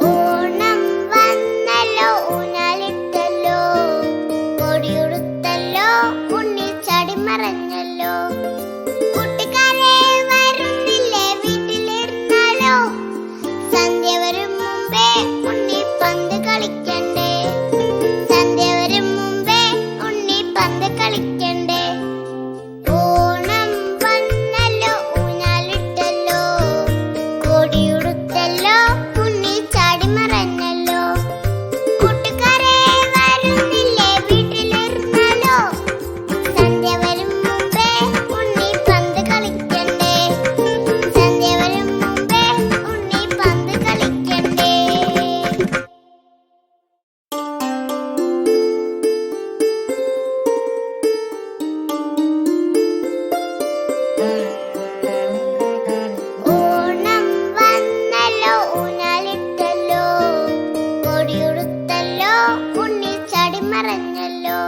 ഓണം വന്നല്ലോ ഊഞ്ഞാലിട്ടല്ലോ, കൊടിയുടുത്തല്ലോ, ഉണ്ണി ചാടി മറഞ്ഞല്ലോ. കൂട്ടുകാരെ വരുന്നില്ലേ വീട്ടിലിരുന്നാലോ, സന്ധ്യ വരും മുമ്പേ ഉണ്ണി പന്ത് കളിക്കണ്ടേ, സന്ധ്യ വരും മുമ്പേ ഉണ്ണി പന്ത് കളിക്കണ്ടേ. ഓണം വന്നല്ലോ ഊഞ്ഞാലിട്ടല്ലോ, കൊടിയുടുത്തല്ലോ, ഉണ്ണി ചാടി മറഞ്ഞല്ലോ. കൂട്ടുകാരെ വരുന്നില്ലേ വീട്ടിലിരുന്നാലോ, സന്ധ്യ വരും മുമ്പേ ഉണ്ണി പന്ത് കളിക്കണ്ടേ, സന്ധ്യ വരും മുമ്പേ ഉണ്ണി പന്ത് കളിക്കണ്ടേ. ഓണം വന്നല്ലോ ഊഞ്ഞാലിട്ടല്ലോ, കൊടിയുടുത്തല്ലോ, ഉണ്ണി ചാടി മറഞ്ഞല്ലോ.